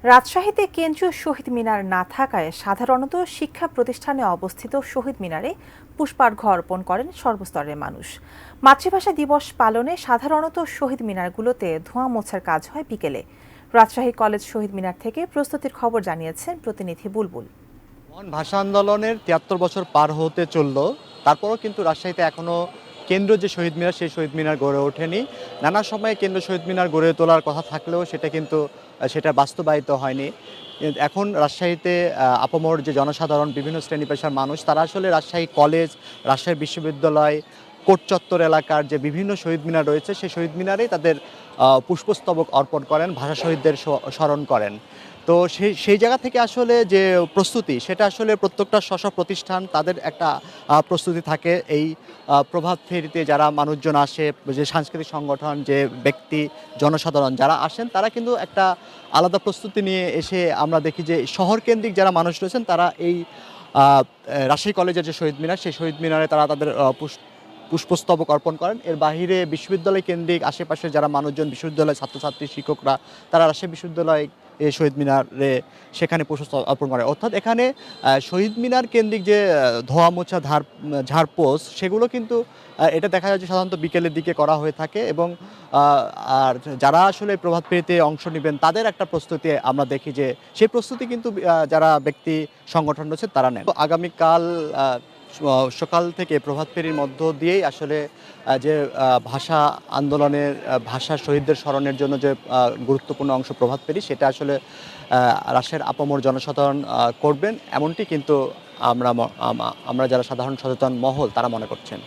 রাজশাহীতে কেন্দ্রীয় শহীদ মিনার না থাকায় সাধারণত শিক্ষা প্রতিষ্ঠানে অবস্থিত শহীদ মিনারে পুষ্পার্ঘ্য অর্পণ করেন সর্বস্তরের মানুষ। মাতৃভাষা দিবস পালনে সাধারণত শহীদ মিনারগুলোতে ধোঁয়া মোছার কাজ হয় বিকেলে। রাজশাহী কলেজ শহীদ মিনার থেকে প্রস্তুতির খবর জানিয়েছেন প্রতিনিধি বুলবুল। মহান ভাষা আন্দোলনের ৭৩ বছর পার হতে চলল, তারপরও কিন্তু রাজশাহীতে এখনও কেন্দ্রীয় যে শহীদ মিনার সেই শহীদ মিনার গড়ে ওঠেনি। নানা সময়ে কেন্দ্র শহীদ মিনার গড়ে তোলার কথা থাকলেও সেটা বাস্তবায়িত হয়নি। এখন রাজশাহীতে আপামর যে জনসাধারণ, বিভিন্ন শ্রেণী পেশার মানুষ, তারা আসলে রাজশাহী কলেজ, রাজশাহী বিশ্ববিদ্যালয়, কোট চত্বর এলাকার যে বিভিন্ন শহীদ মিনার রয়েছে সেই শহীদ মিনারেই তাদের পুষ্পস্তবক অর্পণ করেন, ভাষা শহীদদের স্মরণ করেন। তো সেই জায়গা থেকে আসলে যে প্রস্তুতি, সেটা আসলে প্রত্যেকটা স্ব প্রতিষ্ঠান তাদের একটা প্রস্তুতি থাকে। এই প্রভাত ফেরিতে যারা মানুষজন আসে, যে সাংস্কৃতিক সংগঠন, যে ব্যক্তি, জনসাধারণ যারা আসেন, তারা কিন্তু একটা আলাদা প্রস্তুতি নিয়ে এসে আমরা দেখি যে শহরকেন্দ্রিক যারা মানুষ রয়েছেন তারা এই রাজশাহী কলেজের যে শহীদ মিনার সেই শহীদ মিনারে তারা তাদের পুষ্পস্তবক অর্পণ করেন। এর বাহিরে বিশ্ববিদ্যালয় কেন্দ্রিক আশেপাশে যারা মানুষজন, বিশ্ববিদ্যালয়ের ছাত্রছাত্রী, শিক্ষকরা, তারা রাজশাহী বিশ্ববিদ্যালয় শহীদ মিনারে সেখানে পুষ্পস্তবক অর্পণ করে। অর্থাৎ এখানে শহীদ মিনার কেন্দ্রিক যে ধোয়া মোছা ঝাড়পোছ, সেগুলো কিন্তু এটা দেখা যায় যে সাধারণত বিকেলের দিকে করা হয়ে থাকে। এবং আর যারা আসলে প্রভাত ফেরিতে অংশ নেবেন তাদের একটা প্রস্তুতি আমরা দেখি যে সেই প্রস্তুতি কিন্তু যারা ব্যক্তি সংগঠন রয়েছে তারা নেন। তো আগামীকাল সকাল থেকে প্রভাত ফেরির মধ্য দিয়েই আসলে যে ভাষা আন্দোলনের, ভাষা শহীদদের স্মরণের জন্য যে গুরুত্বপূর্ণ অংশ প্রভাত ফেরি, সেটা আসলে রাজশাহীর আপামর জনসাধারণ করবেন, এমনটি কিন্তু আমরা যারা সাধারণ সচেতন মহল তারা মনে করছেন।